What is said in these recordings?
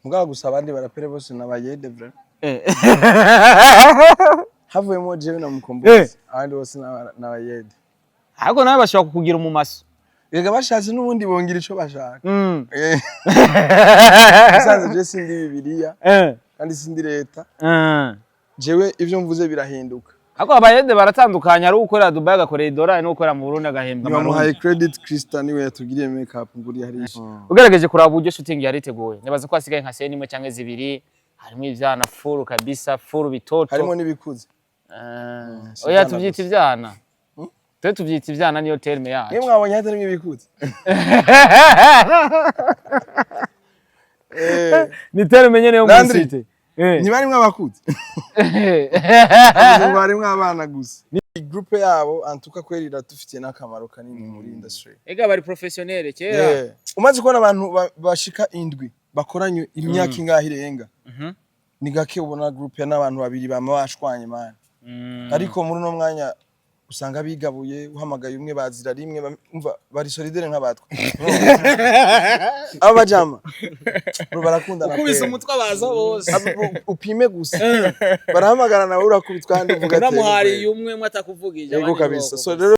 Mugabo gusa abandi barapere bose nabayede vre. Havuyemo jewe na mukombozi abandi bose nabayede. Ahubwo nawe bashaka kukugira umumaso. Yega bashatse n'ubundi bongira ico bashaka. Sanze je sindi Bibiliya kandi sindi leta. Jewe ivyo mvuze birahinduka. Ako abayede baratandukanya ari ukorera Dubai agakorera $1 no gukorera mu Burundi agahembwa amarundi. Bamuhaye credit Christian niwe yatugiriye makeup nguri hari. Ugerageje kuraba uburyo shooting yari iteguye. Nibaza ko hasigaye nka scene imwe cyangwa zibiri, harimo ivyana full kabisa, full bitoto. Harimo nibikuze. Oya tuvyita ivyana. Tuvyita ivyana niyo terme yacu. Niyo mwabonye hatari ibikuze. Ni terme nyene yo mu city. Ni bari mwabakuze. Ni bari mwabana gusa. Ni group yabo antuka kwerira dufite nakamaro kanini muri industry. Ega bari professionnel kera. Umaze kubona abantu bashika indwi bakoranye imyaka ingahe irenga. Ni gake ubona group ya n'abantu babiri bama bashwanye man. Ariko muri no mwanya usanga bigabuye uhamagaye umwe bazira rimwe umva bari solidere nk'abatwa. Abajama barakundana. Ukubise umutwe abaza bose. Upime gusa. Barahamagara nawe urakubitwa kandi uvuga ati. Namuhari umwe mwatakuvugije abandi. Yego kabisa. So rero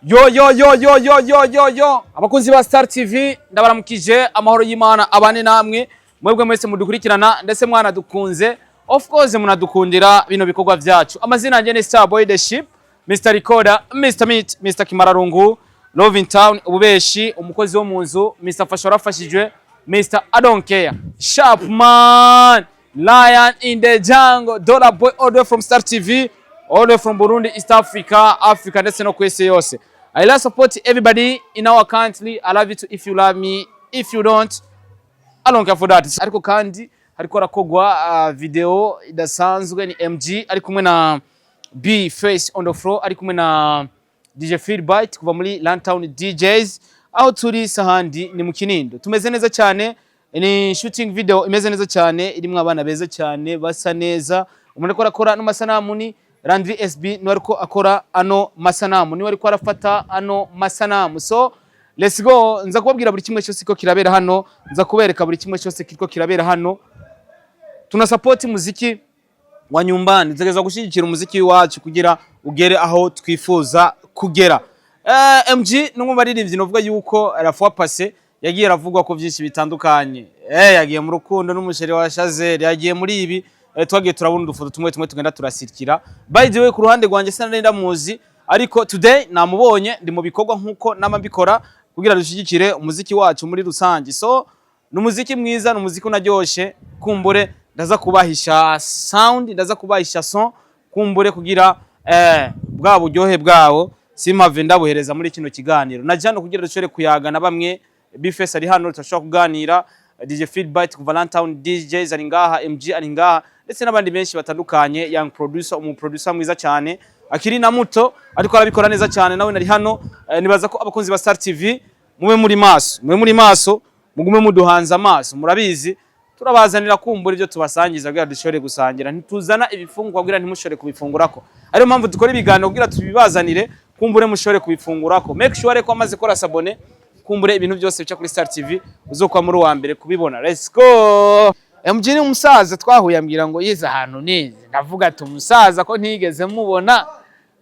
Yo abakunzi ba Star TV ndabaramukije amahoro y'Imana abane namwe mwebwe mwese mudukurikirana ndetse mwana dukunze of course munadukundira bino bikorwa byacu amazina yanjye ni Star Boy the Ship Mr Recorder Mr Meat Mr Kimararungu Love in Town ububeshi umukozi wo munzu Mr Fashora fashijwe Mr I don't care Sharp Man Lion in the Jungle Dollar Boy all the way from Star TV all the way from Burundi East Africa ndetse no kwese yose. I love support everybody in our country. I love you too if you love me. If you don't, I don't care for that. Ariko kandi hariko rakogwa video idasanzwe ni MG ari kumwe na B Face on the floor ari kumwe na DJ Feedbite kuva muri Landtown DJs aho turi sahandi ni mu Kinindo. Tumeze neza cyane ni shooting video imeze neza cyane irimo abana beza cyane basa neza umuntu akora n'amasanamu ni Landry SB ni wariko akora ano masanamu ni wariko arafata ano masanamu. So let's go nza kubabwira buri kimwe cyose ko kirabera hano nza kubereka buri kimwe cyose kiko kirabera hano. Tuna support muziki wa nyumbani nzageza gushigikira umuziki wacu kugira ugere aho twifuza kugera. MG numwe baririmbyi novuga yuko Rafwa Passé yagiye ravugwa ko byinshi bitandukanye. Yagiye mu rukundo n'umusheri wa Shazel yagiye muri ibi twagiye turabona udufoto tumwe tugenda turasirikira. By the way ku ruhande rwanje sanarenda muzi ariko today namubonye ndi mu bikorwa nkuko namabikora kugira dushigikire umuziki wacu muri rusange. So numuziki mwiza numuziki unaryoshe kumbure ndaza kubahisha sound ndaza kubahisha son kumbure kugira bwa buryohe bwawo simpave ndabuhereza muri kino kiganiro najano kugira dushore kuyagana bamwe Bface ari hano tutashobora kuganira DJ Feedbite ku Valentine DJs ari ngaha MG ari ngaha ndetse n'abandi benshi batandukanye young producer producer mwiza cyane akiri na muto ariko arabikora neza cyane nawe nari hano nibaza ko abakunzi ba Star TV mube muri maso mugume muduhanza amaso murabizi turabazanira kumbura ibyo tubasangiza kugira dushore gusangira ntituzana ibifungwa kugira ntimushore kubifungurako ariyo mpamvu dukora ibiganiro kugira tubibazanire kumbure mushore kubifungurako make sure ko amaze kora sabone kumbure ibintu byose bica kuri Star TV uzokwa muri wa mbere kubibona. Let's go. MG ni umusaza twahuye ambwira ngo yiza ahantu nize ndavuga ati umusaza ko ntigeze mubona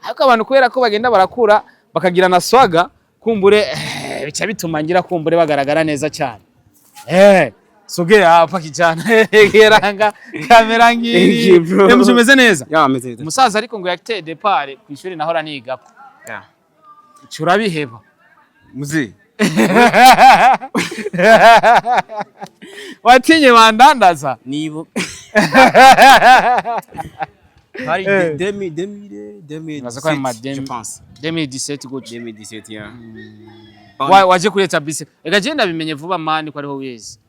ariko abantu kubera ko bagenda barakura bakagira na swaga kumbure bica bituma ngira kumbure bagaragara neza cyane. Sogera hapa kijana geranga kamera ngiri MG umeze neza ameze neza umusaza ariko ngo yakiteye depart ku ishuri nahora nigako curabiheba muzi watinye bandandaza nibo hari 2017 je pense 2017 gutyo 2017 ya waje kureta bise ega je ndabimenye vuba mani ko ariho wezi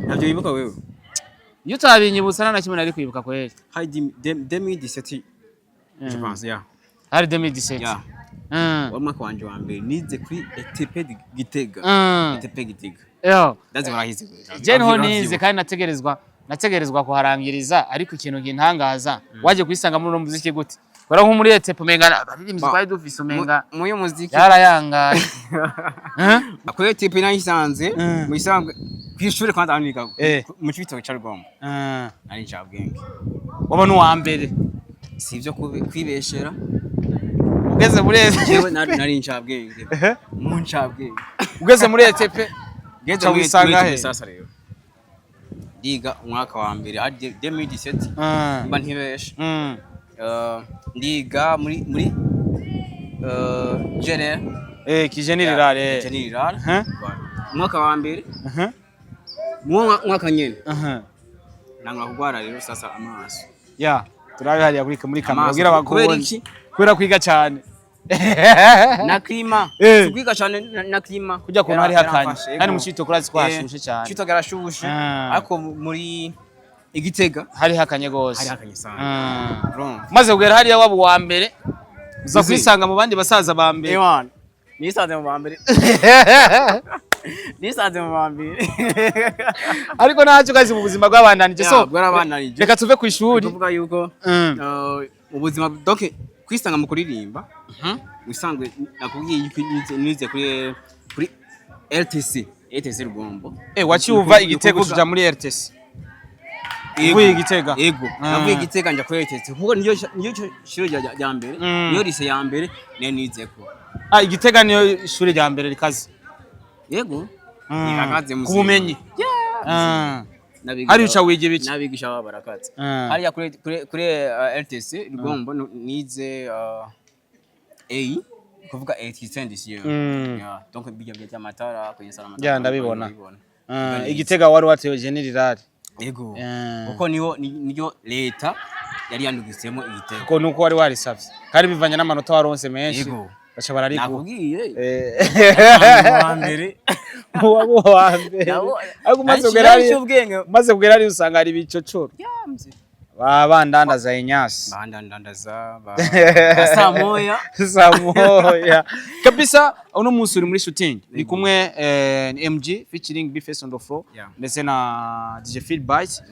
nabyo bibuka wewe iyo utabinyibutsa na kimwe nari kwibuka kweli hari 2017 je pense ya hari 2017 wamwaka wanje wa mbere nize kuri ETP Gitega ETP Gitega yo ndazi barahize je niho nize kandi nategerezwa nategerezwa kuharangiriza ariko ikintu gintangaza waje kwisanga muri muziki gute bara nko muri ete pomengana baririmbyi twari dufise umenga muri muziki yarayangaye akore tipe nayisanze mu isanzwe kwishuri kandi anika mu cibito cya Rugombo ari ncabwenge wabona uwa mbere sivyo kwibeshera ugeze muri jewe nari ncabwenge mu ncabwenge ugeze muri ETP geze wisanga he sasa rero ndiga umwaka wa mbere ari 2017 mba ntibeshe ndiga muri General General umwaka wa mbere mwaka nyene nangwa kugwara rero sasa amaso ya turabe hariya muri kamera kugira bakubone kubera kwiga cyane na klima tugwiga cyane na klima kujya kuntu hari hakanye kandi mu cito kurazi kwashushe cyane cito garashushe ariko muri Igitega hari hakanye gose hari hakanye sana maze kugera hariya wabo wa mbere uza kwisanga mu bandi basaza ba mbere ewana nisanze mu bambere nisanze mu bambere ariko ntacyo kazi mu buzima bw'abandanije so reka tuve ku ishuri tuvuga yuko ubuzima donc kwisanga mu kuririmba wisangwe nakubwiye yuko nize kuri RTC Rugombo waciuva Igitego kuja muri RTC uvuye Igitega navuye Igitega nja kuri RTC kuko niyo shuri rya mbere niyo lise ya mbere nizeko Igitega niyo shuri rya mbere rikaze yego nirakaze mu kubumenyi hari uca wige biki nabigisha babarakatse hariya kuri RTC Rugombo nize A kuvuga 80 disiyo donc bijya bya matara kuyesara amatara ya ndabibona Igitega wari watewe General yego uko niyo leta yari yandugisemo Igitego ko nuko wari warisavye kandi bivanye n'amanota waronse menshi yego bacha barariku nakubwiye wa mbere wa mbere ariko maze kugera ari usanga ari bicocoro bandandaza inyasi bandandaza samoya kabisa uno munsi uri muri shooting ni kumwe MG featuring B-Face on the floor ndetse na DJ Feedbite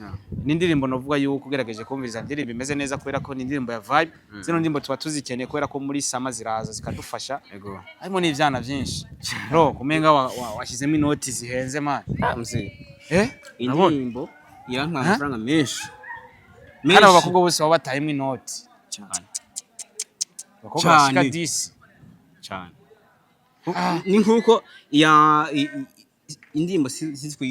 ni indirimbo novuga yuko ugerageje kumviriza indirimbo imeze neza kubera ko ni indirimbo ya vibe zino ndirimbo tuba tuzikeneye kubera ko muri sama ziraza zikadufasha harimo n'ivyana byinshi bro kumenga washyizemo inoti zihenze man indirimbo yantwa amafaranga menshi hano abakobwa bose baba batahimwe inoti cyane abakobwa bashika 10 cyane ni nkuko ya indirimbo siziko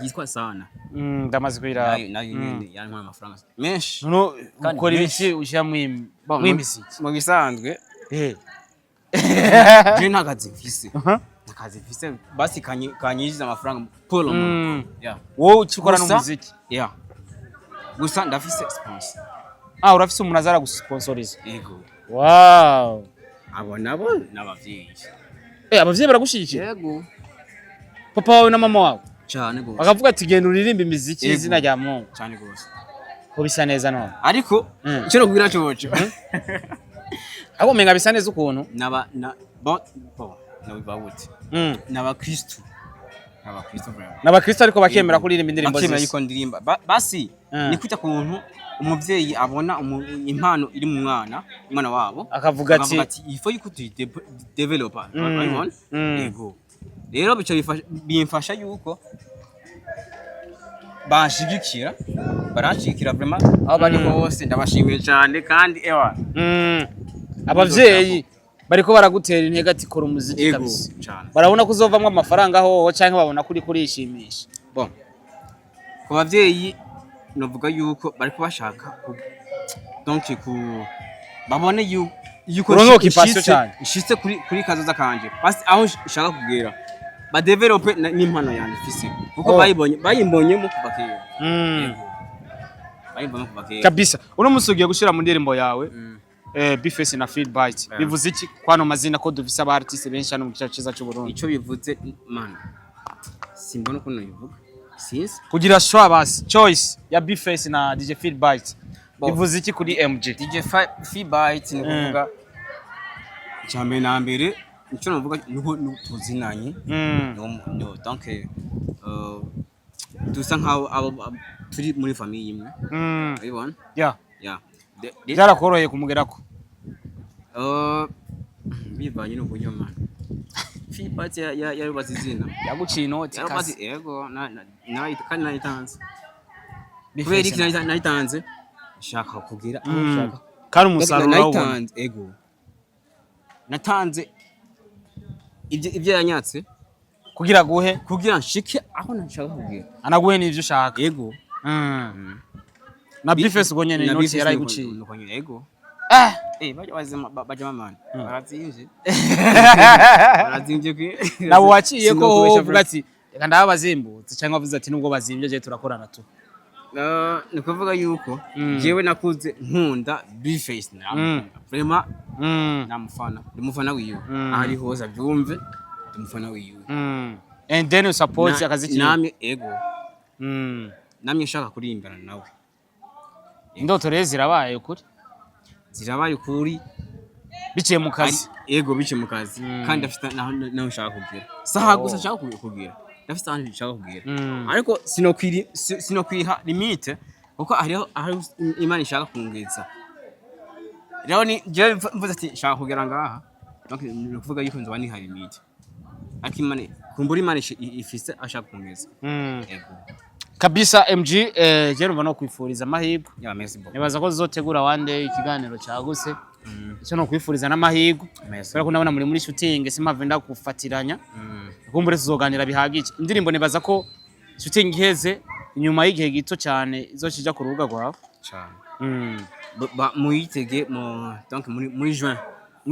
yitwa sana ndamaze kwira nayo nyene yantwa amafaranga menshi no ukora ibiki ushya mwimiziki mu bisanzwe je ntakazi mfise basi kanyijiza amafaranga polo wowe ukikora n'umuziki gusa ndafise sponsor urafise umuntu azara gusponsoriza yego wow abo nabo nabavyeyi abavyeyi baragushigikiye yego papa wawe na mama wawe cyane gose bakavuga ati genda uririmba imiziki izina rya Mungu cyane gose ko bisa neza none ariko icyo no kugira cyoco abo menga bisa neza ukuntu n'abakristo n'abakristo ariko bakemera kuririmba indirimbo zose bakemera yuko ndirimba basi ni kwita kuntu umuvyeyi abona impano iri mu mwana wabo akavuga ati ifo yuko developer urabibona yego rero bico bimfasha yuko barashigikira vraiment abo bari bose ndabashimiye cyane kandi ewa abavyeyi bariko baragutera intege ati kora umuziki kabisa barabona ko uzovamwe amafaranga hoho canke babona kuri kurishimisha bon ku bavyeyi novuga yuko bariko bashaka donc babone yuko ishitse kuri kazoza kanje basi aho shaka kugera ba developer n'impano yanjye fisi kuko bayimbonyemo kuva kera bayimbonyemo kuva kera kabisa uno musugiye gushira mu ndirimbo yawe B-Face na Feedbite bivuze iki kwano mazina ko dufise aba artiste benshi hano mu gice ciza cy'u Burundi ico bivuze man simbona uko noyivuga since kugira choice ya B-Face na DJ Feedbite bivuze iki kuri MG DJ Feedbite ni kuvuga cyambe na mbere ico navuga nuko tuzinanye no donc dusa nkaho turi muri famille imwe urabibona yeah yeah byarakoroheye kumugerako bivanye n'uburyo man Philbert yarubatse izina yaguciye inoti yarubatse yego kandi nayitanze kubera iki nayitanze shaka kugira aho ushaka kandi umusaruro nayitanze ego natanze ibyo yanyatse kugira guhe kugira nshike aho nashaka kugira anaguhe n'ivyo ushaka ego na Bifes ubwo nyene inoti yarayiguciye ego baje mamana barazimvye nabo waciye ko uvuga ati reka ndabazimbutse cyangwa avuze ati nubwo bazimvye je turakorana tu ni kuvuga yuko jewe nakuze nkunda Bifes vraiment namufana ndi mufana wiwe ari hoza byumve ndi mufana wiwe and then you support akaziki namye ego namye shaka kurimbana nawe indoto rero zirabaye ukuri biciye mu kazi ego biciye mu kazi kandi afite naho nshaka kugira saha gusa nshaka kugira ndafite ahantu nshaka kugira ariko sinokwiha limite kuko hariho Imana ishaka kungeza rero ni je mvuze ati nshaka kugira ngaha ni kuvuga yuko nzo bani hari limite akimane kumbura Imana ifise ashaka kungeza ego kabisa MG je numva no kwifuriza amahirwe ya merci beaucoup nibaza ko zotegura one day ikiganiro cyaguse icyo no kwifuriza n'amahirwe kubera ko nabona muri shooting simave ndakufatiranya kumbure tuzoganira bihagije indirimbo nibaza ko shooting iheze inyuma y'igihe gito cyane izokija ku rubuga rwawe cyane muyitege donc muri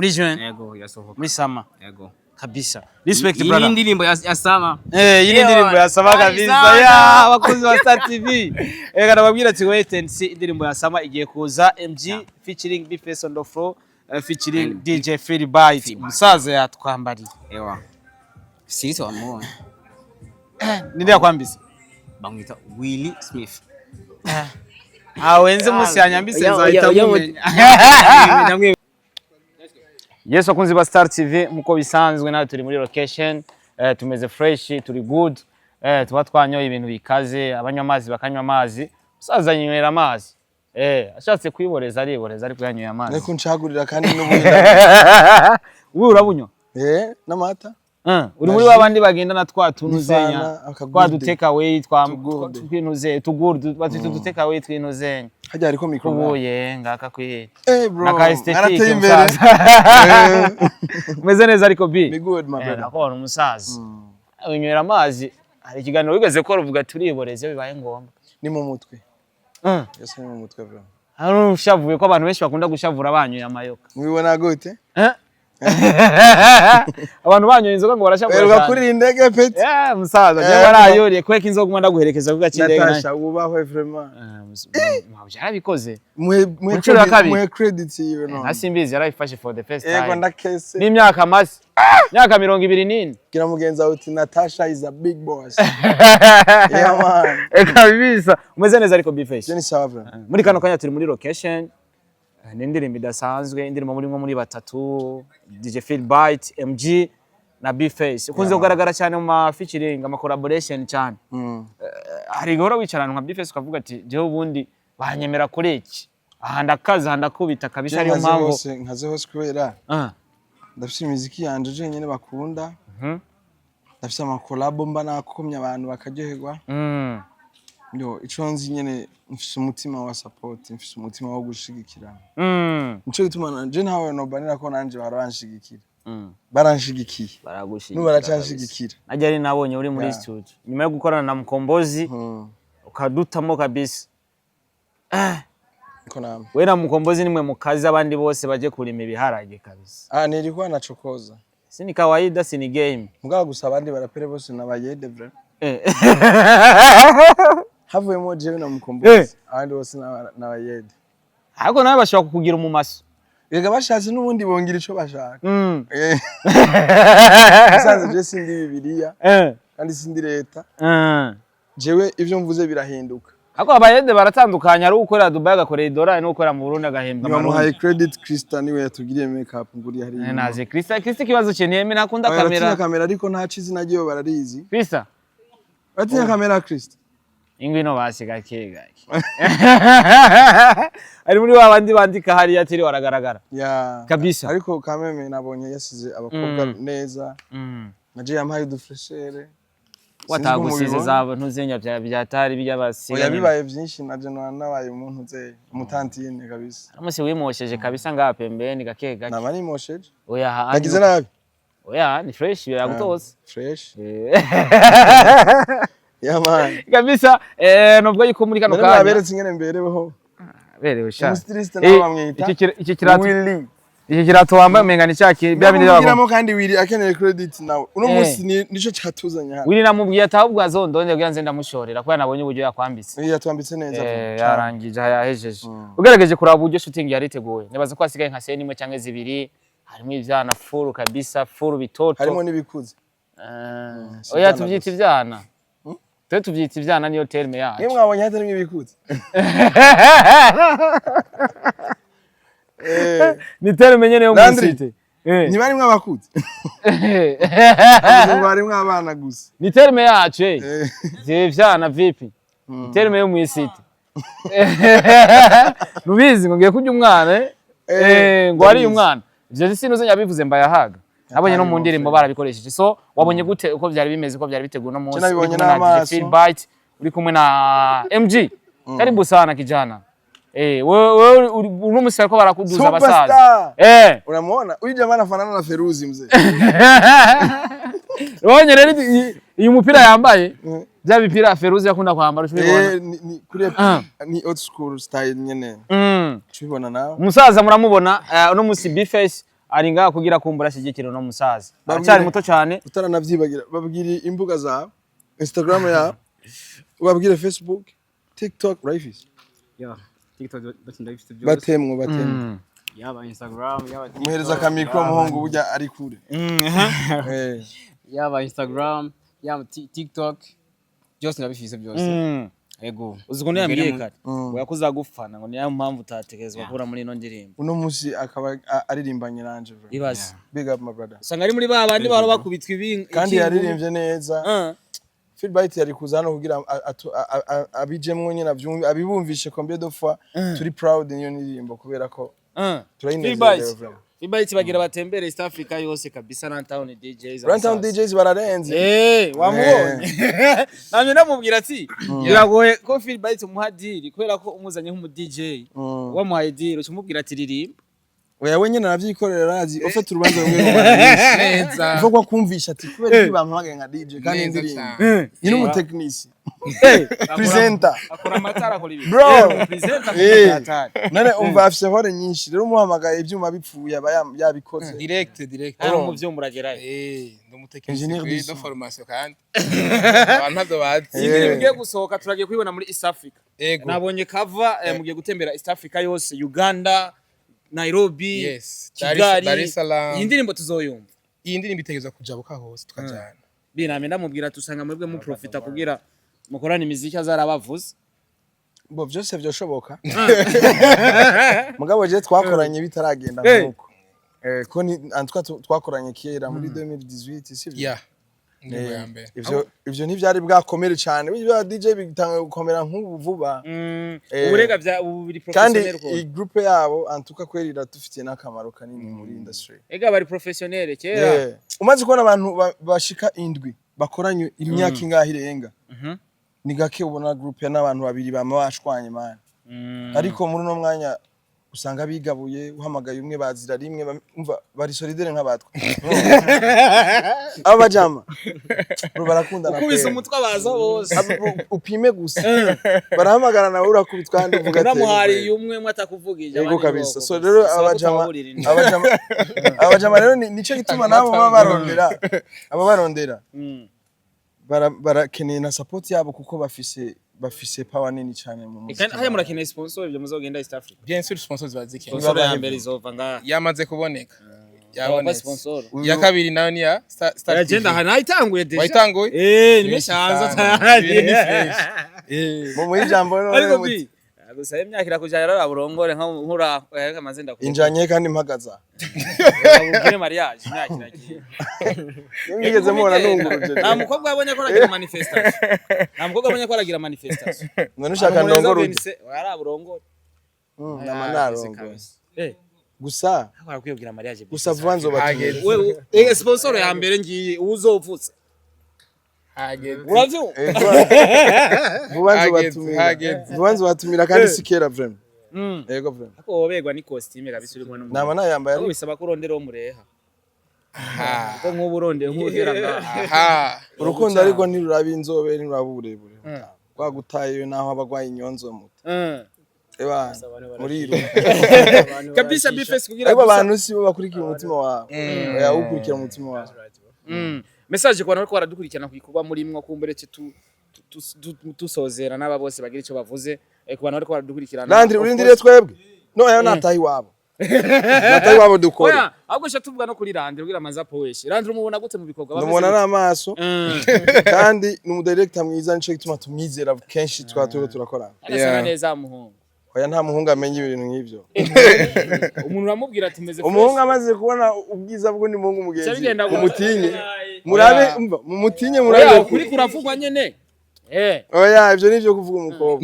juin yego yasohoka muri sama yego kabisa respect brother iyi ndirimbo ya sama iyi ndirimbo ya sama kabisa ya abakunzi ba Star TV ega nababwira ati wait and see indirimbo ya sama igiye kuza MG featuring Bifes on the floor featuring DJ Philbert umusaza yatwambariye ewa sisi wamubona ninde yakwambise bamwita Willie Smith wenze musi yanyambise nzahita mumenya Yes wakunzi ba Star TV muko bisanzwe nawe turi muri location tumeze fresh turi good tuba twanyoye ibintu bikaze abanywa amazi bakanywa amazi musaza yinywera amazi ashatse kwiboreza ariboreza ariko yanyoye amazi ariko nshagurira kandi n'ubuhinda ubu urabunywa n'amata uri muri babandi bagenda na twatunuzenya twaduteka away twintuze tugurdu batito duteka away twinuzenya hajya ariko mikro ubuye ngaka kwiye bro arateye imbere umeze neza ariko bi be good my brother akora umusaza winywera amazi hari ikiganiro wigeze ko ruvuga turiboreze bibaye ngombwa ni mu mutwe yes ni mu mutwe bro hari ushavuye ko abantu benshi bakunda gushavura banyoye amayoka mwibona gute abantu banyoye inzoga ngo barashavura cyane kuri indege peti musaza je barayoriye kweka inzoga ngomba guherekeza kuga cyindege natasha ubahwe vraiment yarabikoze muhe credit yiwe no nasimbizi yarayifashe for the first time yego ndakese n'imyaka masi myaka 20 kira mugenza uti Natasha is a big boss yeah man kabisa umeze neza ariko Bifes je ni sawa muri kano kanya turi muri location n'indirimbo idasanzwe indirimbo muri batatu DJ Philbert MG na Bifes ukunze kugaragara cyane mu ma featuring ama collaboration cyane hari gahoro wicarana nka Bifes ukavuga ati je ubundi banyemera kuri iki ndakaza ndakubita kabisa ariyo mpamvu nkaze hose kubera ndafite imiziki yanje je nyene bakunda ndafite ama collab mba nakomye abantu bakaryoherwa Yo iconzi nyene mfise umutima wa support mfise umutima wo gushigikira nico gituma nanje ntawe no banira ko nanje baranshigikira baranshigikiye baragushigikira baracanshigikira najya ari nabonye uri muri studio nyuma yo gukorana na Mukombozi ukadutamo kabisa ko namwe we na Mukombozi nimwe mukazi abandi bose baje kurima ibiharage kabisa nilikuwa nachokoza sini kawaida sini game mugaba gusa abandi barapere bose nabayede bro havuyemo jewe na Mukombozi abandi bose nabayede ariko nawe bashaka kukugira umumaso Yega bashatse n'ubundi bongira ico bashaka Musanze je sindi Bibiliya kandi sindi leta jewe ivyo mvuze birahinduka Ako abayede baratandukanya ari ukorera Dubai agakorera $1 no gukorera mu Burundi agahembwa amarundi. Nibamuhaye credit Krista niwe yatugiriye makeup nguri hari. Naje Krista kibazo cyeneye mimi nakunda kamera. Batinya kamera ariko nta cizi nagiye bararizi. Krista. Batinya kamera Krista. ingwino basi gake gake ari muri babandi bandika hariya atiri waragaragara kabisa ariko kameme nabonye yasize abakobwa neza naje yampaye udufreshere watagusize zabo ntuzenya byatari by'abasiga oya bibaye byinshi naje nabaye umuntu ze umutantine kabisa amusi wimosheje kabisa ngaha pembeni gake gake naba nimosheje oya nagize nabi oya ni fresh biragutose fresh ya man kabisa nubwo yuko muri kano kanya naberetse ingene mbereweho berewe sha umustiliste n'abamwita iki kirato Willy iki kirato wambaye umengana cyaki bya bindi babo ngiramo kandi Willy akeneye credit nawe uno munsi nico cyatuzanya hano Willy namubwiye atahubwo azondonde kugira nze ndamushorera kuko nabonye uburyo yakwambitse yatwambitse neza yarangije yahejeje ugerageje kuraba uburyo shooting yariteguye nibaza ko hasigaye nka scene imwe cyangwa zibiri harimo ivyana full kabisa full bitoto harimo nibikuze oya tuvyita ivyana twe tuvyita ivyana niyo terme yacu niyo mwabonye hatari ibikuze ni terme nyene yo musite ntibari mwabakuze bari mwabana gusa ni terme yacu ivyana vipi terme yo musite nubizi ngo ngiye kurya umwana ngo ari umwana ivyo sinuze yabivuze mbayahaga abonye no mu ndirimbo barabikoresheje so wabonye gute uko byari bimeze uko byari biteguye no munsi nabibonye n'amaso Feedbite uri kumwe na MG karibu sana kijana wewe uno musiko barakuduza abasaza unamuona huyu jamaa anafanana na Feruzi mzee wonye rero iyi mupira yambaye bya bipira Feruzi yakunda kwambara ushobora ni kuri ni old school style nyene tubibona nawe umusaza muramubona uno musi B-face ari ngaha kugira kumbura shigikiro no musaza cyari muto cyane utaranavyibagira babwire imbuga za Instagram ya babwire Facebook TikTok Rifis TikTok ndabifite byose batemwe yaba Instagram yaba muhereza kamikro muhungu burya ari kure yaba Instagram yaba TikTok byose ndabifite byose ego uziko ni yambwiye kare ngo yakuza gufana ngo niyo mpamvu utatekezwa kura muri ino ndirimbo uno musi akaba aririmbanye nanje ibaze big up my brother usanga ari muri babandi baro bakubitwa ibingi kandi yaririmbye neza Feedbite yari kuzana kugira abijemwe nyine abibumvishe combien de fois turi proud niyo ndirimbo kubera ko turayinezerwa Feedbite bagira batembere East Africa yose kabisa Runtown DJs Runtown DJs bararenze wamubonye namye namubwira ati biragoye ko Feedbite umuhadiri kubera ko umuzanye nk'umu DJ wamuhaye deal umubwira ati ririmba oya wenyine navyikorera razi ofete urubanza rumwe neza uvuga ko kumvisha ati kubera iki bampamagaye nka DJ kandi ndirimba ni n'umutekinisi presenter akora amatara akora ibintu bro presenter none umva afise hore nyinshi rero umuhamagaye ibyuma bipfuye aba yabikoze direct ari mu byo muragerayo ndumutekinisi do formation kandi abantu ntabwo bazi ibintu bigiye gusohoka turagiye kwibona muri East Africa nabonye cover mugiye gutembera East Africa yose Uganda Nairobi yes Kigali Dar es Salaam iyi ndirimbo tuzoyumva iyi ndirimbo itegezwa kujabuka hose tukajana biname ndamubwira tusanga mwebwe mu profita kugira mukorana imiziki azarabavuze bo byose byoshoboka mugabo je twakoranye bitaragenda nkuko ko ni antwa twakoranye kera muri 2018 sivyo ivyo ntivyari bwakomere cyane bya DJ bitanga gukomera nk'ubu vuba uburega bya buri professionnel ko kandi groupe yabo antuka kwerira dufitiye nakamaro kanini muri industry ega bari professionnel kera umaze kubona abantu bashika indwi bakoranye imyaka ingahe irenga ni gake ubona groupe n'abantu babiri bama bashwanye man ariko muri no mwanya usanga bigabuye uhamagaye umwe bazira rimwe umva bari solidere nk'abatwa abajama barakundana ukubise umutwe abaza bose upime gusa barahamagara nawe urakubitwa kandi uvuga ati namuhari umwe mwatakuvugije yego kabisa so rero abajama rero nico gituma nabo barondera barakeneye na support yabo kuko bafise power nini cyane mu muziki. Kandi haya murakeneye sponsor ibyo muzogenda East Africa. Bien sûr sponsors bazikeneye. Sponsor ya mbere izova nga yamaze kuboneka. Yabonetse sponsor. Ya kabiri nayo ni ya Star. Agenda hana itanguye deja. Wayitanguye? Nimeshaanza tayari. Mu ijambo ariko bi gusa imyaka irakujana rara burongore nkura amaze ndakubwira injanye kandi mpagaza abugire mariage imyaka iragiye nigeze mubona nunguruje nta mukobwa yabonye ko aragira manifestation none ushaka ndongoro ara burongore namanaro gusa barakwiye kugira mariage gusa vuba nzobatumira wewe sponsor ya mbere ngiye uzovutsa uravyumva vuba nzobatumira kandi sikera vraiment yego vraiment ako wobegwa ni costume kabisa uri mwana nama nayambaye ari bisaba ko urondera wo mureha ko nk'ubu urondeye nk'ugera ngaha urukundo ariko ntiruraba inzobe ntiruraba uburebure twagutaye naho abagwaye inyonzo muto eba muri kabisa bifes kugira abo bantu si bo bakurikira umutima wawe oya ukurikira umutima wawe message ku bantu bariko baradukurikirana kugikorwa muri mwo kumberetse tusozera n'aba bose bagira ico bavuze ku bantu bariko baradukurikirana Landry urindire twebwe no yayo natahi wabo natahi wabo dukora oya ahubwo sha tuvuga no kuri Landry kugira amaza poeshe Landry umubona gute mu bikorwa ndumubona n'amaso kandi ni umudirector mwiza nico gituma tumwizera kenshi turakora arasa neza muhungu oya nta muhungu amenye ibintu nk'ivyo umuntu uramubwira ati meze umuhungu amaze kubona ubwiza bwo ni muhungu mugenzi umutinye murabe umva mumutinye murabe kuri kuravugwa nyene oya ivyo nivyo kuvuga umukobwa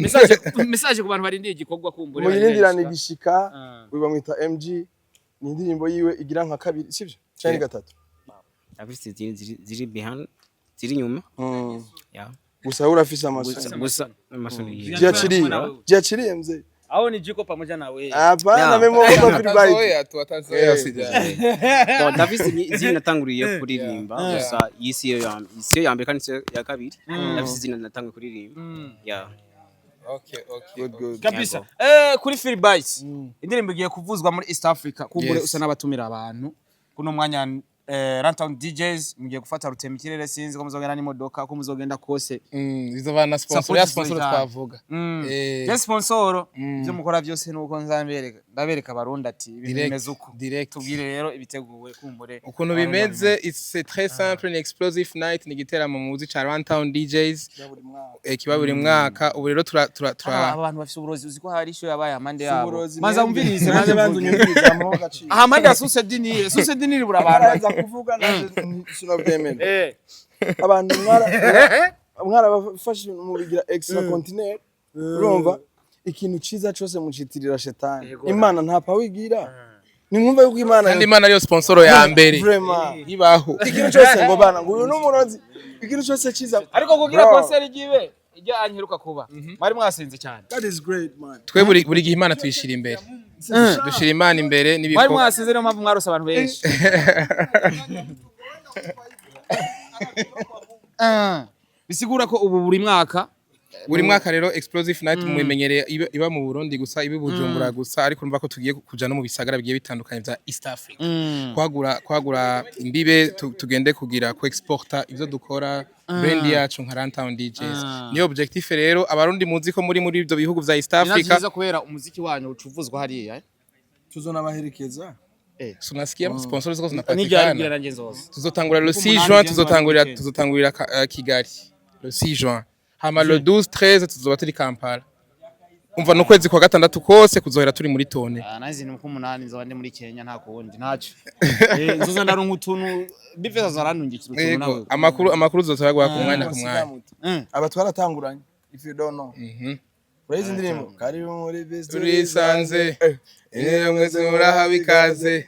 message ku bantu barindiye igikorwa kumbure muyirindirana igishika bamwita MG ni indirimbo yiwe igira nka kabiri sivyo cyane gatatu afite ziri behind ziri nyuma gusa urafise gusa amasoni jiachiri mzee aho ni jiko pamoja na wewe hapana memo kwa Tazoea tu atazoea sija Davis zina natanguriye kuririmba gusa yisi yo yambere kandi ya kabiri Davis zina natanguriye kuririmba okay good kabisa kuri Phil Bites indirimbo igiye kuvuzwa muri East Africa kumbure usa nabatumira abantu kuno mwanya Runtown DJs mugiye gufata rutema ikirere sinzi ko muzogenda n'imodoka ko muzogenda kose izo bana sponsor twavuga yes sponsor byo mukora byose nuko ndabereka abarundi ati bimeze uko tubwire rero ibiteguwe kumbure ukuntu bimeze it's très simple ni explosive night ni giteramo mu muzi ca Runtown DJs kiba buri mwaka ubu rero abantu bafite uburozi uzi ko hari isho yabaye amande yabo maza umvirize maze bandunyumvirize amoho gaci amande yasuse dinire burabantu kuvuga naje sinabyemera abantu mwara bafashe mu bigira extra continent urumva ikintu ciza cyose mucitirira shetani imana nta pawigira ni mwumva yuko imana kandi imana ariyo sponsor ya mbere ibaho ikintu cyose ngo bana ngo uyu n'umurozi ikintu cyose ciza ariko kugira concert igiwe ijya anyiruka kuba mari mwasenze cyane that is great man twe buri gihe imana tuyishira imbere dushira imana imbere n'ibiko mari mwasenze no mpamvu mwarose abantu benshi bisigura ko ubu buri mwaka rero explosive night mumenyereye iba mu Burundi gusa ibi Bujumbura gusa ariko numva ko tugiye kuja no mu bisagara bigiye bitandukanye bya East Africa kwagura imbibe tugende kugira ko exporta ivyo dukora brand yacu nka Runtown DJs niyo objectif rero abarundi muzi ko muri ivyo bihugu vya East Africa ninaziza kubera umuziki wanyu ucuvuzwa hariya tuzona baherekeza sunasikia sponsors ziko zinapatikana tuzotangura le 6 juin tuzotangurira Kigali le 6 juin hama le 12-13 tuzoba turi Kampala umva no kwezi kwa gatandatu kose kuzohera turi muri tone nazi ni ko 8 nzoba ndi muri Kenya nta kundi ntaco nzoza ndaronka utuntu bifeza zarandungikira utuntu nawe amakuru zozagwa ku mwanya abatwara tanguranye if you don't know urayizi indirimbo karibu muri best turisanze iyo mwese murahabikaze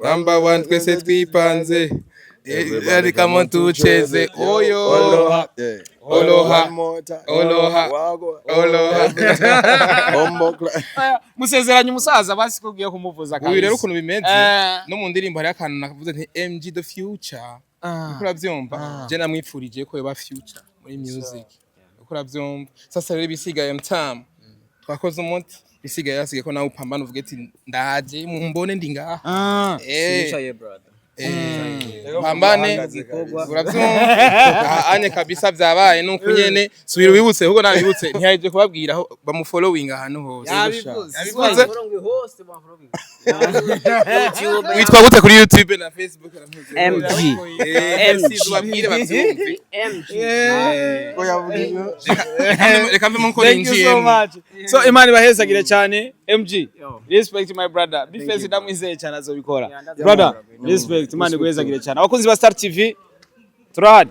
bamba one twese twipanze ariko mo tucheze oyo Oloha musezeranye umusaza basi kugiye kumuvuza kandi rero ukuntu bimeze no mu ndirimbo hari akantu nakavuze nti MG the future ukora byumva je namwifurije ko yoba future muri music ukora byumva sasa rero bisigaye mtam twakoze umuti bisigaye yasigaye ko nawe upambana uvuge ati ndaje mumbone ndi ngaha future ye brother pambane uravyumva anye kabisa vyabaye nuko nyene subira ubibutse ahubwo nabibutse ntiyaje kubabwira aho bamufollowing ahantu hose yabivuze witwa gute kuri YouTube na Facebook MG babwire bavyumve reka mve munkore inji so Imana ibahezagire cyane MG respect my brother bifese ndamwizeye cyane azobikora brother respect Imana iguhezagire cyane abakunzi ba Star TV turahari